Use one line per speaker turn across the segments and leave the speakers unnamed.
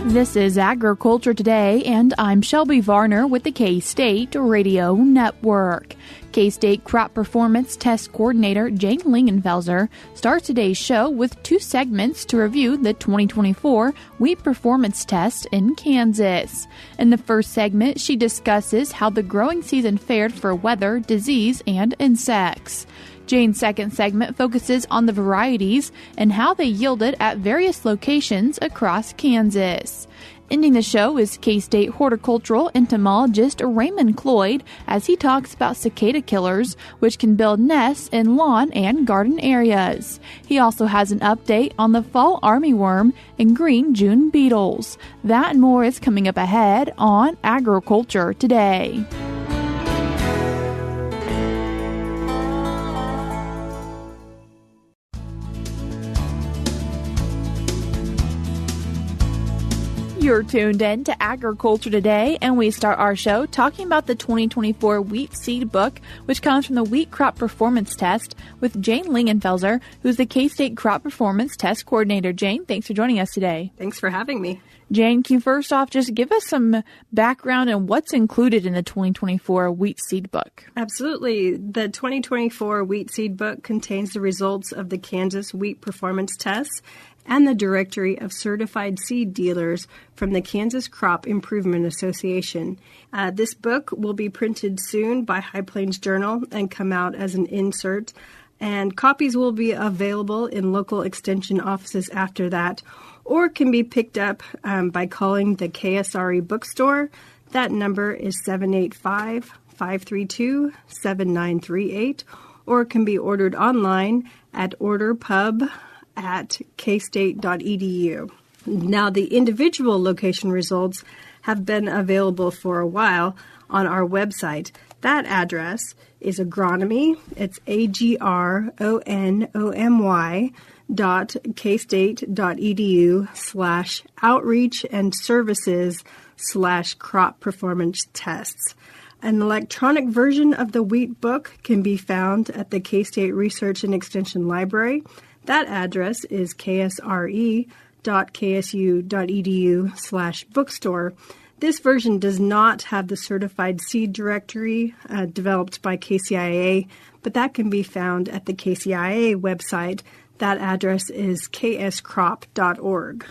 This is Agriculture Today, and I'm Shelby Varner with the K-State Radio Network. K-State Crop Performance Test Coordinator Jane Lingenfelser starts today's show with two segments to review the 2024 Wheat Performance Test in Kansas. In the first segment, she discusses how the growing season fared for weather, disease, and insects. Jane's second segment focuses on the varieties and how they yielded at various locations across Kansas. Ending the show is K-State horticultural entomologist Raymond Cloyd as he talks about cicada killers, which can build nests in lawn and garden areas. He also has an update on the fall armyworm and green June beetles. That and more is coming up ahead on Agriculture Today. You're tuned in to Agriculture Today, and we start our show talking about the 2024 Wheat Seed Book, which comes from the Wheat Crop Performance Test with Jane Lingenfelser, who's the K-State Crop Performance Test Coordinator. Jane, thanks for joining us today.
Thanks for having me.
Jane, can you first off just give us some background on what's included in the 2024 Wheat Seed Book?
Absolutely. The 2024 Wheat Seed Book contains the results of the Kansas Wheat Performance Tests and the directory of certified seed dealers from the Kansas Crop Improvement Association. This book will be printed soon by High Plains Journal and come out as an insert, and copies will be available in local extension offices after that, or can be picked up by calling the KSRE bookstore. That number is 785-532-7938, or it can be ordered online at orderpub@k-state.edu. Now, the individual location results have been available for a while on our website. That address is agronomy. It's agronomy.k-state.edu/outreach and services/crop performance tests. An electronic version of the Wheat Book can be found at the K-State Research and Extension Library. That address is ksre.ksu.edu/bookstore. This version does not have the certified seed directory developed by KCIA, but that can be found at the KCIA website. That address is kscrop.org.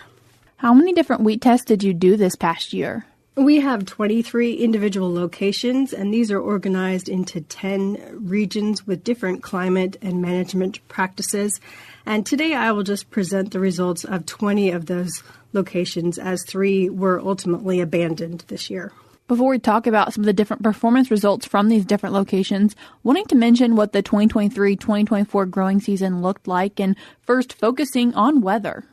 How many different wheat tests did you do this past year?
We have 23 individual locations, and these are organized into 10 regions with different climate and management practices. And today I will just present the results of 20 of those locations, as 3 were ultimately abandoned this year.
Before we talk about some of the different performance results from these different locations, wanting to mention what the 2023-2024 growing season looked like, and first focusing on weather.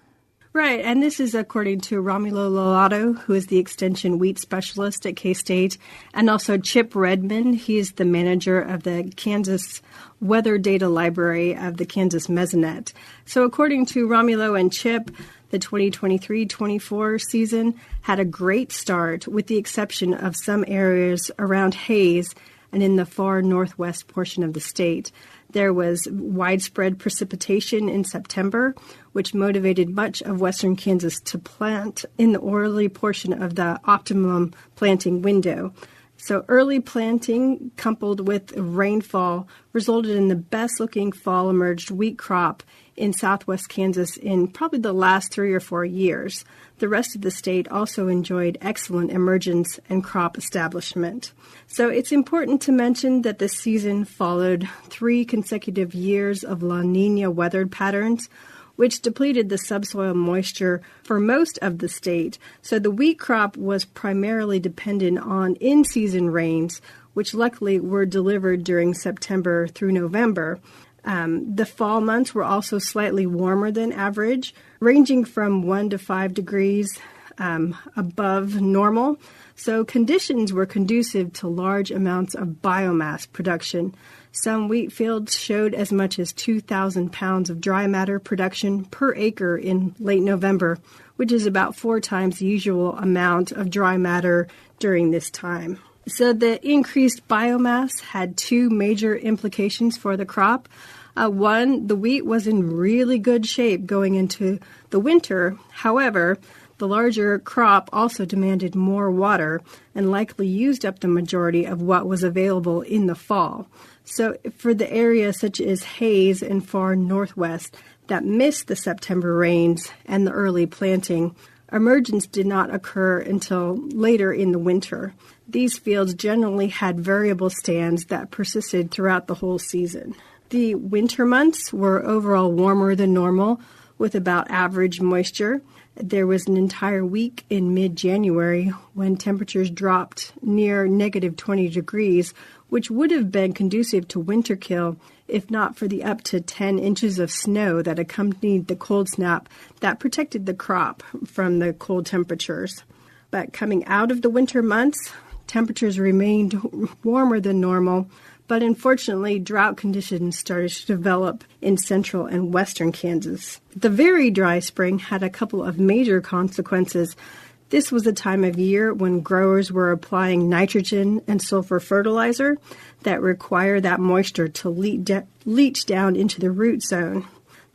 Right, and this is according to Romulo Lolato, who is the Extension Wheat Specialist at K-State, and also Chip Redmond. He is the manager of the Kansas Weather Data Library of the Kansas Mesonet. So according to Romulo and Chip, the 2023-24 season had a great start, with the exception of some areas around Hays and in the far northwest portion of the state. There was widespread precipitation in September, which motivated much of western Kansas to plant in the early portion of the optimum planting window. So early planting, coupled with rainfall, resulted in the best-looking fall-emerged wheat crop in southwest Kansas in probably the last 3 or 4 years. The rest of the state also enjoyed excellent emergence and crop establishment. So it's important to mention that this season followed 3 consecutive years of La Niña weather patterns, which depleted the subsoil moisture for most of the state. So the wheat crop was primarily dependent on in-season rains, which luckily were delivered during September through November. The fall months were also slightly warmer than average, ranging from 1 to 5 degrees above normal. So conditions were conducive to large amounts of biomass production. Some wheat fields showed as much as 2,000 pounds of dry matter production per acre in late November, which is about 4 times the usual amount of dry matter during this time. So the increased biomass had 2 major implications for the crop. One, the wheat was in really good shape going into the winter. However, the larger crop also demanded more water and likely used up the majority of what was available in the fall. So for the area such as Hayes and far northwest that missed the September rains and the early planting, emergence did not occur until later in the winter. These fields generally had variable stands that persisted throughout the whole season. The winter months were overall warmer than normal, with about average moisture. There was an entire week in mid-January when temperatures dropped near negative 20 degrees, which would have been conducive to winter kill if not for the up to 10 inches of snow that accompanied the cold snap that protected the crop from the cold temperatures. But coming out of the winter months, temperatures remained warmer than normal, but unfortunately, drought conditions started to develop in central and western Kansas. The very dry spring had a couple of major consequences. This was a time of year when growers were applying nitrogen and sulfur fertilizer that require that moisture to leach down into the root zone.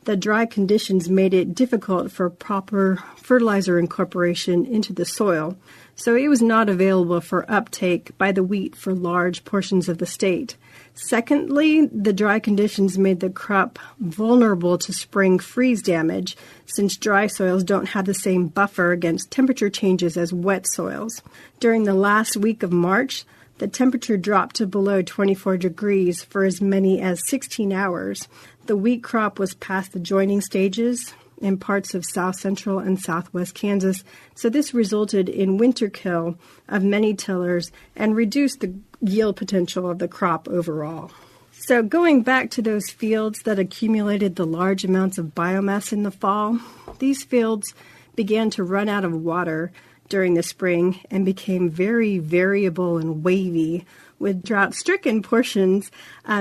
The dry conditions made it difficult for proper fertilizer incorporation into the soil, so it was not available for uptake by the wheat for large portions of the state. Secondly, the dry conditions made the crop vulnerable to spring freeze damage, since dry soils don't have the same buffer against temperature changes as wet soils. During the last week of March, the temperature dropped to below 24 degrees for as many as 16 hours. The wheat crop was past the joining stages in parts of south central and southwest Kansas, so this resulted in winter kill of many tillers and reduced the yield potential of the crop overall. So going back to those fields that accumulated the large amounts of biomass in the fall, these fields began to run out of water during the spring and became very variable and wavy, with drought-stricken portions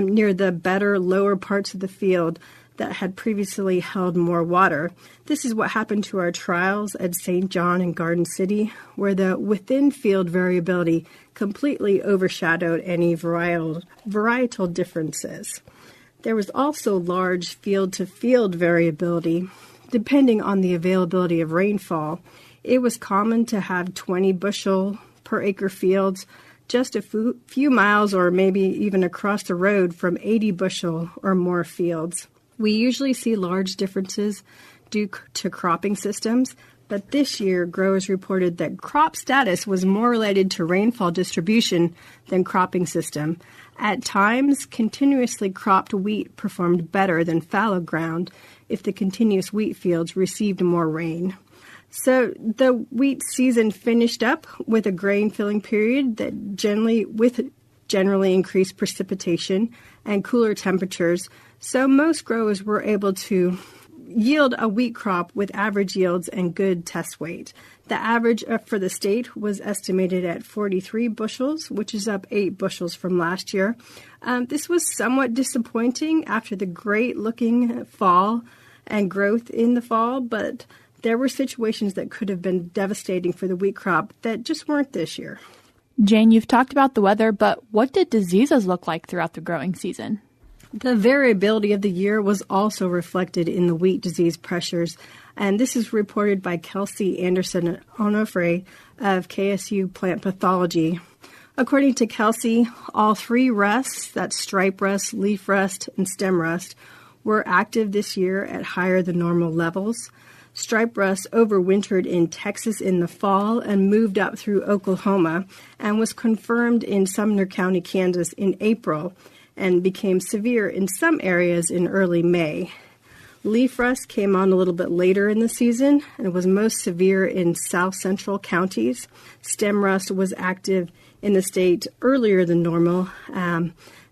near the better lower parts of the field that had previously held more water. This is what happened to our trials at St. John and Garden City, where the within-field variability completely overshadowed any varietal differences. There was also large field-to-field variability, depending on the availability of rainfall. It was common to have 20 bushel per acre fields just a few miles or maybe even across the road from 80 bushel or more fields. We usually see large differences due to cropping systems, but this year growers reported that crop status was more related to rainfall distribution than cropping system. At times, continuously cropped wheat performed better than fallow ground if the continuous wheat fields received more rain. So the wheat season finished up with a grain filling period that generally increased precipitation and cooler temperatures. So most growers were able to yield a wheat crop with average yields and good test weight. The average for the state was estimated at 43 bushels, which is up 8 bushels from last year. This was somewhat disappointing after the great-looking fall and growth in the fall, but there were situations that could have been devastating for the wheat crop that just weren't this year.
Jane, you've talked about the weather, but what did diseases look like throughout the growing season?
The variability of the year was also reflected in the wheat disease pressures, and this is reported by Kelsey Anderson Onofre of KSU Plant Pathology. According to Kelsey, all 3 rusts, that's stripe rust, leaf rust, and stem rust, were active this year at higher than normal levels. Stripe rust overwintered in Texas in the fall and moved up through Oklahoma and was confirmed in Sumner County, Kansas in April and became severe in some areas in early May. Leaf rust came on a little bit later in the season and was most severe in south central counties. Stem rust was active in the state earlier than normal.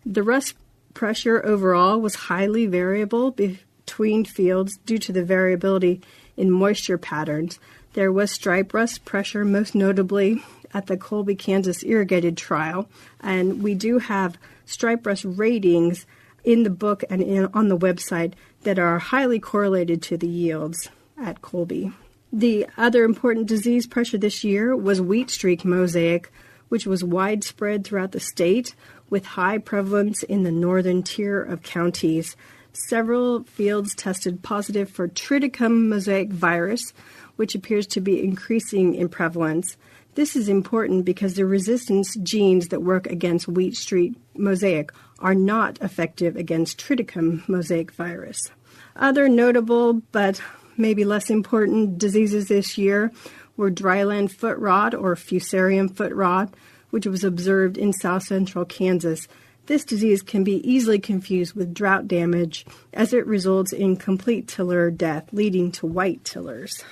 The rust pressure overall was highly variable between fields due to the variability in moisture patterns. There was stripe rust pressure, most notably at the Colby, Kansas irrigated trial, and we do have stripe rust ratings in the book and on the website that are highly correlated to the yields at Colby. The other important disease pressure this year was wheat streak mosaic, which was widespread throughout the state with high prevalence in the northern tier of counties. several fields tested positive for triticum mosaic virus, which appears to be increasing in prevalence. This is important because the resistance genes that work against wheat streak mosaic are not effective against triticum mosaic virus. Other notable but maybe less important diseases this year were dryland foot rot or fusarium foot rot, which was observed in south central Kansas. This disease can be easily confused with drought damage as it results in complete tiller death, leading to white tillers.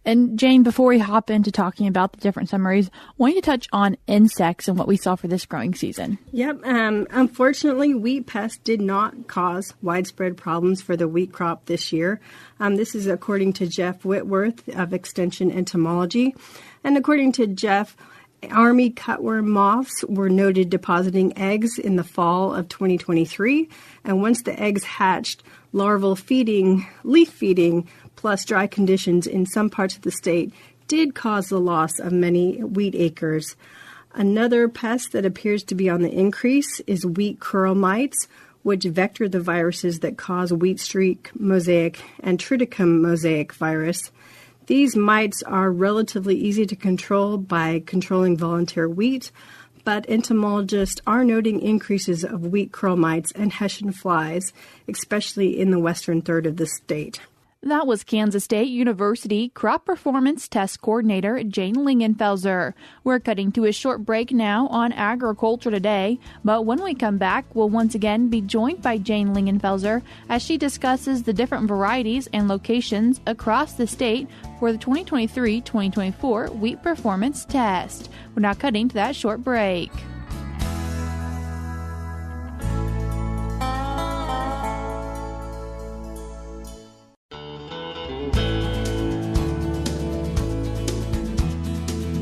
And Jane, before we hop into talking about the different summaries, I want you to touch on insects and what we saw for this growing season.
Yep. Unfortunately, wheat pests did not cause widespread problems for the wheat crop this year. This is according to Jeff Whitworth of Extension Entomology. And according to Jeff, army cutworm moths were noted depositing eggs in the fall of 2023. And once the eggs hatched, larval feeding, leaf feeding, plus dry conditions in some parts of the state did cause the loss of many wheat acres. Another pest that appears to be on the increase is wheat curl mites, which vector the viruses that cause wheat streak mosaic and triticum mosaic virus. These mites are relatively easy to control by controlling volunteer wheat, but entomologists are noting increases of wheat curl mites and Hessian flies, especially in the western third of the state.
That was Kansas State University Crop Performance Test Coordinator Jane Lingenfelser. We're cutting to a short break now on Agriculture Today, but when we come back, we'll once again be joined by Jane Lingenfelser as she discusses the different varieties and locations across the state for the 2023-2024 Wheat Performance Test. We're now cutting to that short break.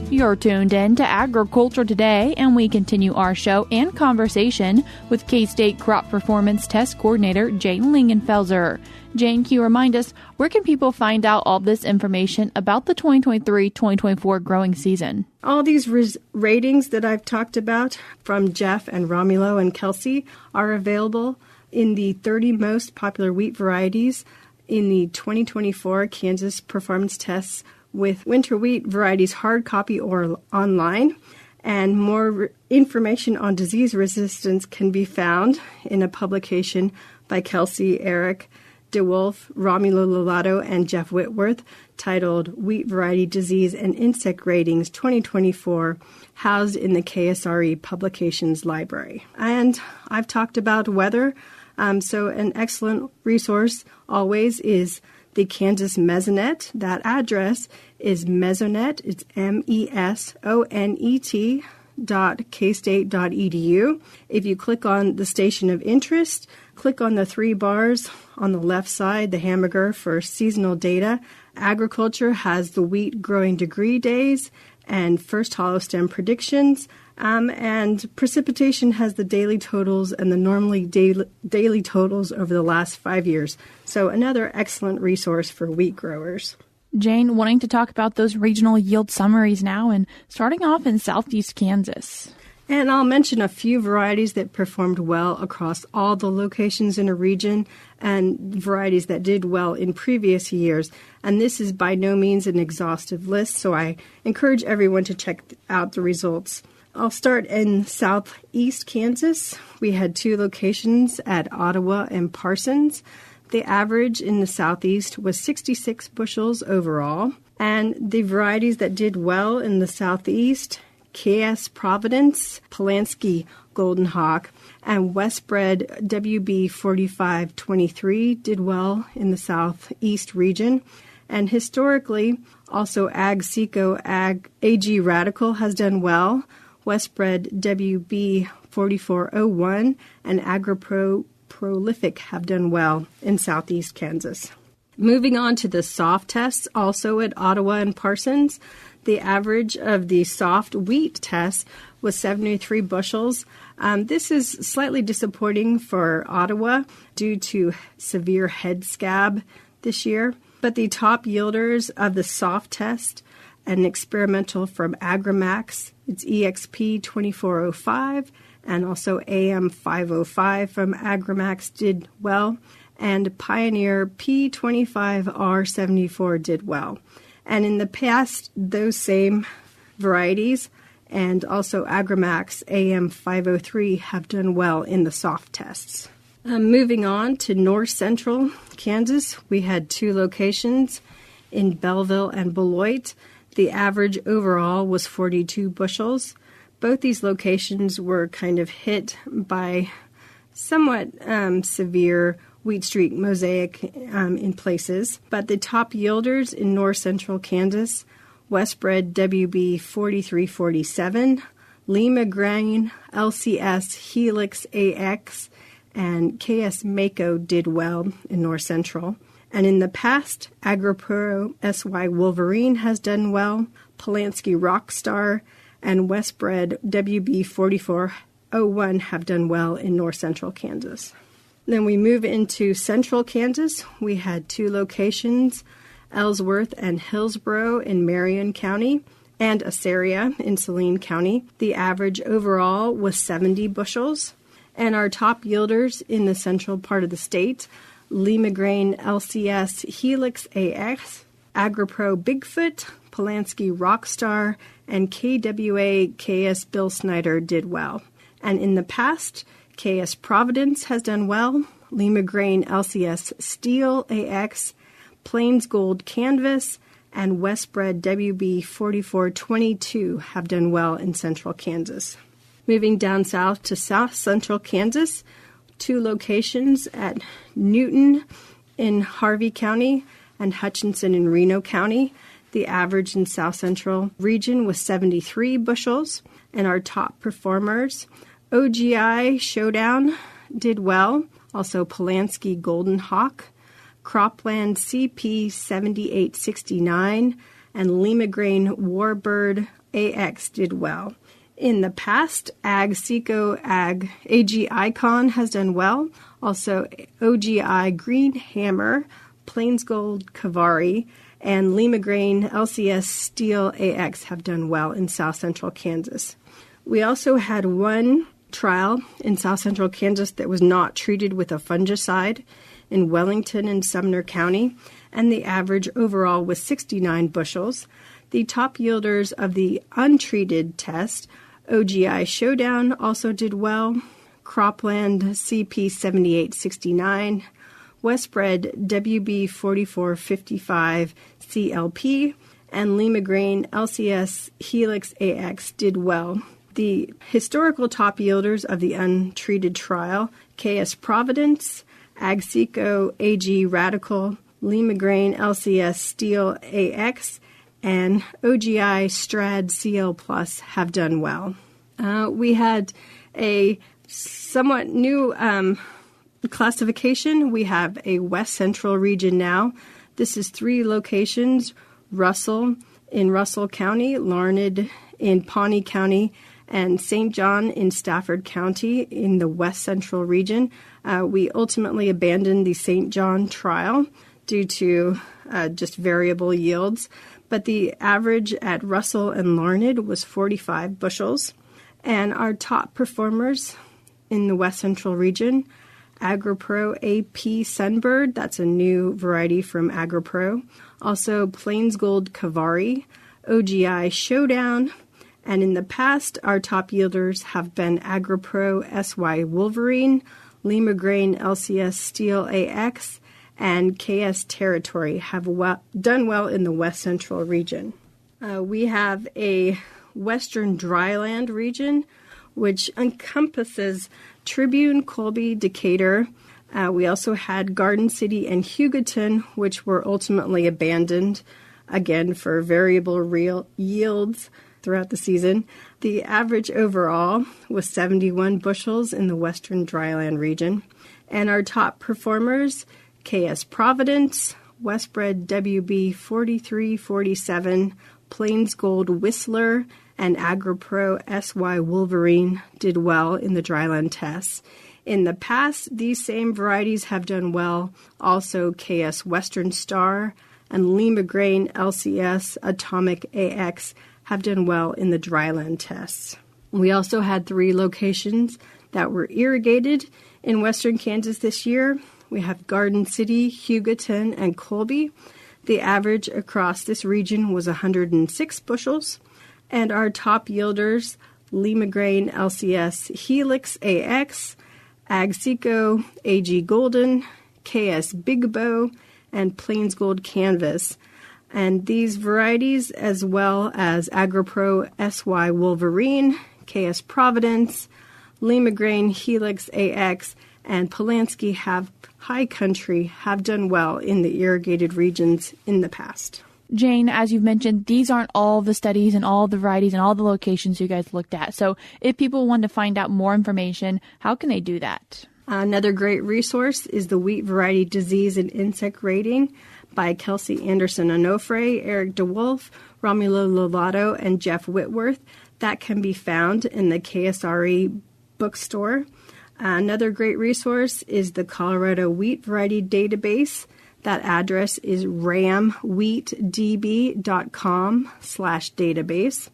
You're tuned in to Agriculture Today, and we continue our show and conversation with K-State Crop Performance Test Coordinator Jane Lingenfelser. Jane, can you remind us, where can people find out all this information about the 2023-2024 growing season?
All these ratings that I've talked about from Jeff and Romulo and Kelsey are available in the 30 most popular wheat varieties in the 2024 Kansas Performance Tests with winter wheat varieties hard copy or online. And more information on disease resistance can be found in a publication by Kelsey, Eric DeWolf, Romulo Lovato, and Jeff Whitworth titled Wheat Variety Disease and Insect Ratings 2024, housed in the KSRE Publications Library. And I've talked about weather, so an excellent resource always is the Kansas Mesonet. That address is Mesonet. It's mesonet.k-state.edu. If you click on the station of interest, click on the 3 bars on the left side, the hamburger for seasonal data. Agriculture has the wheat growing degree days and first hollow stem predictions. And precipitation has the daily totals and the normally daily totals over the last 5 years. So another excellent resource for wheat growers.
Jane, wanting to talk about those regional yield summaries now, and starting off in southeast Kansas.
And I'll mention a few varieties that performed well across all the locations in a region and varieties that did well in previous years. And this is by no means an exhaustive list, so I encourage everyone to check out the results. I'll start in southeast Kansas. We had 2 locations at Ottawa and Parsons. The average in the southeast was 66 bushels overall. And the varieties that did well in the southeast, KS Providence, Polanski Golden Hawk, and Westbred WB 4523 did well in the southeast region. And historically, also Ag Seco AG Radical has done well. Westbred WB 4401 and AgriPro Prolific have done well in southeast Kansas. Moving on to the soft tests, also at Ottawa and Parsons, the average of the soft wheat test was 73 bushels. This is slightly disappointing for Ottawa due to severe head scab this year. But the top yielders of the soft test, an experimental from AgriMax, it's EXP 2405, and also AM 505 from AgriMax did well. and Pioneer P25R74 did well. And in the past, those same varieties and also Agramax AM503 have done well in the soft tests. Moving on to north central Kansas, we had 2 locations in Belleville and Beloit. The average overall was 42 bushels. Both these locations were kind of hit by somewhat severe wheat streak mosaic in places. But the top yielders in north central Kansas, Westbred WB 4347, Lima Grain, LCS, Helix AX, and KS Mako did well in north central. And in the past, AgroPro SY Wolverine has done well, Polanski Rockstar, and Westbred WB 4401 have done well in north central Kansas. Then we move into central Kansas. We had 2 locations, Ellsworth and Hillsborough in Marion County, and Assaria in Saline County. The average overall was 70 bushels. And our top yielders in the central part of the state, Lima Grain LCS Helix AX, AgroPro Bigfoot, Polanski Rockstar, and KWA KS Bill Snyder did well. And in the past, KS Providence has done well, Lima Grain LCS Steel AX, Plains Gold Canvas, and Westbred WB 4422 have done well in central Kansas. Moving down south to south central Kansas, 2 locations at Newton in Harvey County and Hutchinson in Reno County. The average in south central region was 73 bushels, and our top performers, OGI Showdown did well, also Polanski Golden Hawk, Cropland CP 7869, and Lima Grain Warbird AX did well. In the past, AgSeco AG Icon has done well. Also, OGI Green Hammer, Plains Gold Kavari, and Lima Grain LCS Steel AX have done well in south central Kansas. We also had 1 trial in south central Kansas that was not treated with a fungicide in Wellington and Sumner County, and the average overall was 69 bushels. The top yielders of the untreated test, OGI Showdown, also did well, Cropland CP 7869, Westbred WB 4455 CLP, and Lima Grain LCS Helix AX did well. The historical top yielders of the untreated trial, KS Providence, AgSeco AG Radical, Lima Grain LCS Steel AX, and OGI Strad CL Plus have done well. We had a somewhat new classification. We have a West Central region now. This is 3 locations, Russell in Russell County, Larned in Pawnee County, and St. John in Stafford County in the West Central region. We ultimately abandoned the St. John trial due to just variable yields, but the average at Russell and Larned was 45 bushels. And our top performers in the West Central region, AgroPro AP Sunbird, that's a new variety from AgroPro. Also Plains Gold Kavari, OGI Showdown, and in the past, our top yielders have been AgroPro SY Wolverine, Lima Grain LCS Steel AX, and KS Territory have done well in the West Central region. We have a Western Dryland region, which encompasses Tribune, Colby, Decatur. We also had Garden City and Hugoton, which were ultimately abandoned, again, for variable real yields throughout the season. The average overall was 71 bushels in the Western Dryland region. And our top performers, KS Providence, Westbred WB 4347, Plains Gold Whistler, and AgroPro SY Wolverine did well in the dryland tests. In the past, these same varieties have done well. Also, KS Western Star and Lima Grain LCS Atomic AX have done well in the dryland tests. We also had 3 locations that were irrigated in western Kansas this year. we have Garden City, Hugoton, and Colby. The average across this region was 106 bushels. And our top yielders, Lima Grain LCS Helix AX, Agseco AG Golden, KS Big Bow, and Plains Gold Canvas. And these varieties, as well as AgroPro SY Wolverine, KS Providence, Lima Grain Helix AX, and Polanski High Country have done well in the irrigated regions in the past.
Jane, as you've mentioned, these aren't all the studies and all the varieties and all the locations you guys looked at. So if people want to find out more information, how can they do that?
Another great resource is the Wheat Variety Disease and Insect Rating by Kelsey Anderson Onofre, Eric DeWolf, Romulo Lovato, and Jeff Whitworth. That can be found in the KSRE bookstore. Another great resource is the Colorado Wheat Variety Database. That address is ramwheatdb.com/database.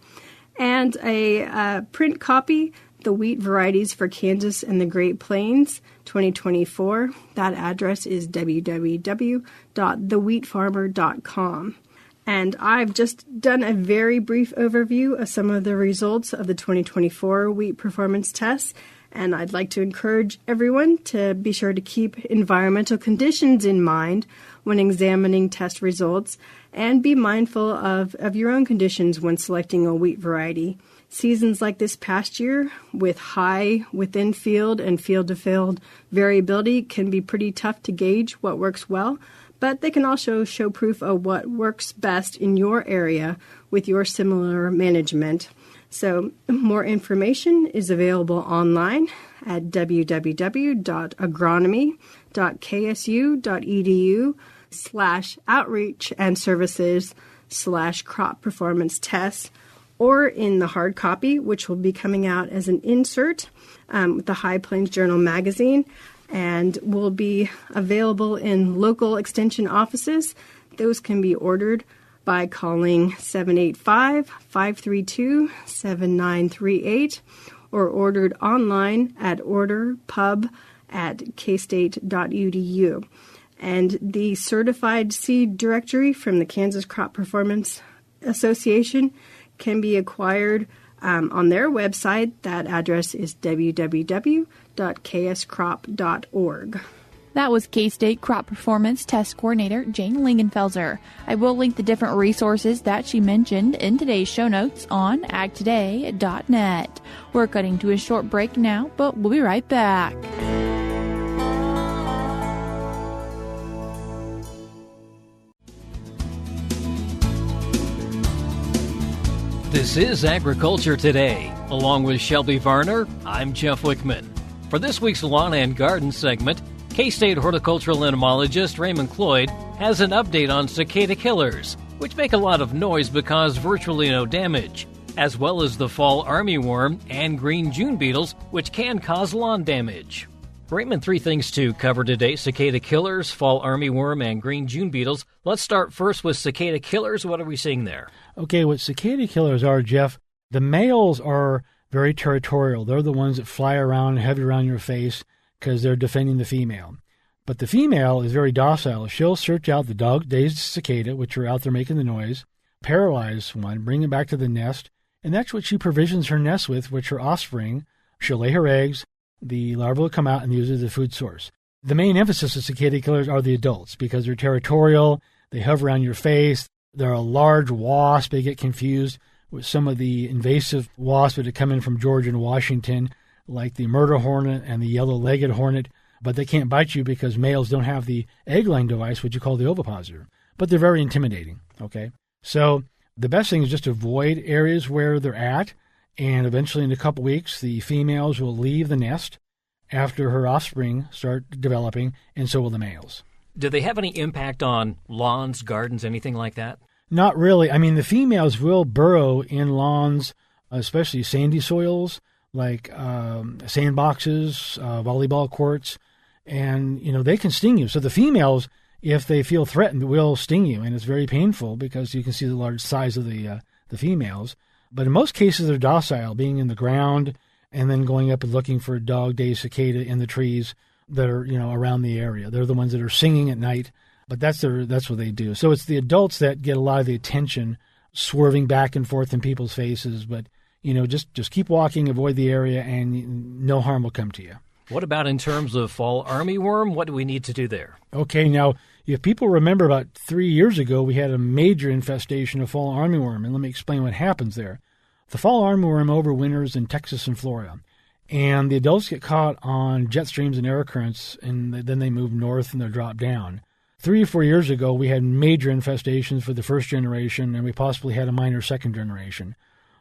And a print copy, The Wheat Varieties for Kansas and the Great Plains 2024. That address is www.thewheatfarmer.com. And I've just done a very brief overview of some of the results of the 2024 wheat performance tests. And I'd like to encourage everyone to be sure to keep environmental conditions in mind when examining test results and be mindful of your own conditions when selecting a wheat variety. Seasons like this past year with high within field and field to field variability can be pretty tough to gauge what works well, but they can also show proof of what works best in your area with your similar management. So more information is available online at www.agronomy.ksu.edu/outreach and services/crop performance tests, or in the hard copy, which will be coming out as an insert with the High Plains Journal magazine and will be available in local extension offices. Those can be ordered by calling 785-532-7938 or ordered online at orderpub@k-state.edu. And the certified seed directory from the Kansas Crop Performance Association can be acquired on their website. That address is www.kscrop.org.
That was K-State Crop Performance Test Coordinator Jane Lingenfelser. I will link the different resources that she mentioned in today's show notes on agtoday.net. We're cutting to a short break now, but we'll be right back.
This is Agriculture Today. Along with Shelby Varner, I'm Jeff Wickman. For this week's Lawn and Garden segment, K-State horticultural entomologist Raymond Cloyd has an update on cicada killers, which make a lot of noise but cause virtually no damage, as well as the fall armyworm and green June beetles, which can cause lawn damage. Raymond, 3 things to cover today: cicada killers, fall armyworm, and green June beetles. Let's start first with cicada killers. What are we seeing there?
Okay, what cicada killers are, Jeff, the males are very territorial. They're the ones that fly around and heavy around your face because they're defending the female. But the female is very docile. She'll search out the dog-dazed cicada, which are out there making the noise, paralyze one, bring it back to the nest, and that's what she provisions her nest with, which are offspring. She'll lay her eggs, the larvae will come out, and use it as a food source. The main emphasis of cicada killers are the adults because they're territorial, they hover around your face, they're a large wasp. They get confused with some of the invasive wasps that have come in from Georgia and Washington, like the murder hornet and the yellow-legged hornet, but they can't bite you because males don't have the egg-laying device, which you call the ovipositor. But they're very intimidating, okay? So the best thing is just avoid areas where they're at, and eventually in a couple weeks, the females will leave the nest after her offspring start developing, and so will the males.
Do they have any impact on lawns, gardens, anything like that?
Not really. I mean, the females will burrow in lawns, especially sandy soils, like sandboxes, volleyball courts, and, they can sting you. So the females, if they feel threatened, will sting you, and it's very painful because you can see the large size of the females. But in most cases, they're docile, being in the ground and then going up and looking for a dog-dazed cicada in the trees that are, around the area. They're the ones that are singing at night, but that's what they do. So it's the adults that get a lot of the attention, swerving back and forth in people's faces. But, just keep walking, avoid the area, and no harm will come to you.
What about in terms of fall armyworm? What do we need to do there?
Okay, now, if people remember about 3 years ago, we had a major infestation of fall armyworm, and let me explain what happens there. The fall armyworm overwinters in Texas and Florida, and the adults get caught on jet streams and air currents, and then they move north and they drop down. 3 or 4 years ago, we had major infestations for the first generation, and we possibly had a minor second generation.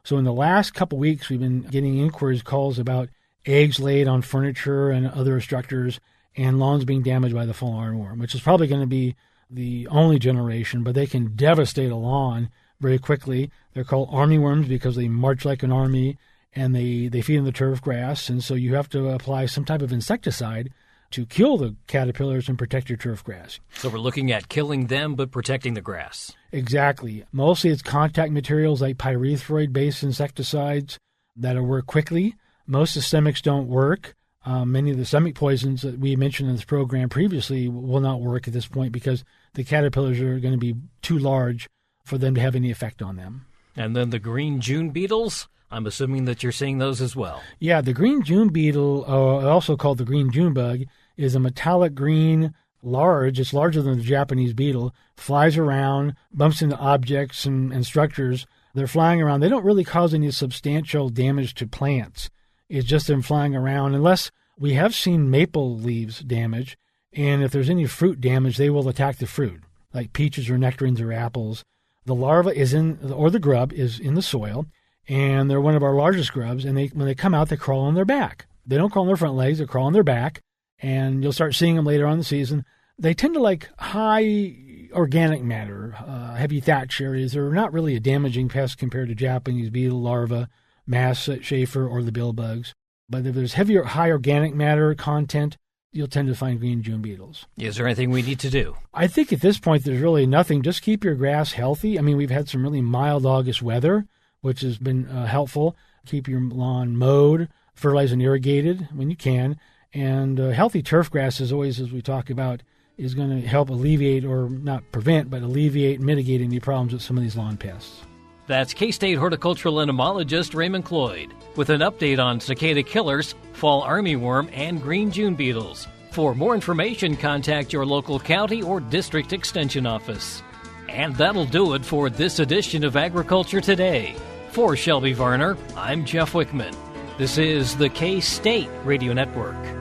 So in the last couple weeks, we've been getting inquiries, calls about eggs laid on furniture and other structures, and lawns being damaged by the fall armyworm, which is probably going to be the only generation, but they can devastate a lawn very quickly. They're called armyworms because they march like an army, and they feed on the turf grass, and so you have to apply some type of insecticide to kill the caterpillars and protect your turf grass.
So we're looking at killing them but protecting the grass.
Exactly. Mostly it's contact materials like pyrethroid-based insecticides that'll work quickly. Most systemics don't work. Many of the systemic poisons that we mentioned in this program previously will not work at this point because the caterpillars are going to be too large for them to have any effect on them. And
then the green June beetles? I'm assuming that you're seeing those as well.
Yeah, the green June beetle, also called the green June bug, is a metallic green, large. It's larger than the Japanese beetle, flies around, bumps into objects and structures. They're flying around. They don't really cause any substantial damage to plants. It's just them flying around, unless we have seen maple leaves damage, and if there's any fruit damage, they will attack the fruit, like peaches or nectarines or apples. The larva the grub is in the soil, and they're one of our largest grubs, and when they come out, they crawl on their back. They don't crawl on their front legs, they crawl on their back, and you'll start seeing them later on in the season. They tend to like high organic matter, heavy thatch areas. They're not really a damaging pest compared to Japanese beetle larva, mass chafer, or the bill bugs. But if there's heavier, high organic matter content, you'll tend to find green June beetles.
Is there anything we need to do?
I think at this point there's really nothing. Just keep your grass healthy. I mean, we've had some really mild August weather, which has been helpful. Keep your lawn mowed, fertilized and irrigated when you can. And healthy turf grass, as always, as we talk about, is going to help alleviate, or not prevent, but alleviate and mitigate any problems with some of these lawn pests.
That's K-State horticultural entomologist Raymond Cloyd with an update on cicada killers, fall armyworm, and green June beetles. For more information, contact your local county or district extension office. And that'll do it for this edition of Agriculture Today. For Shelby Varner, I'm Jeff Wickman. This is the K-State Radio Network.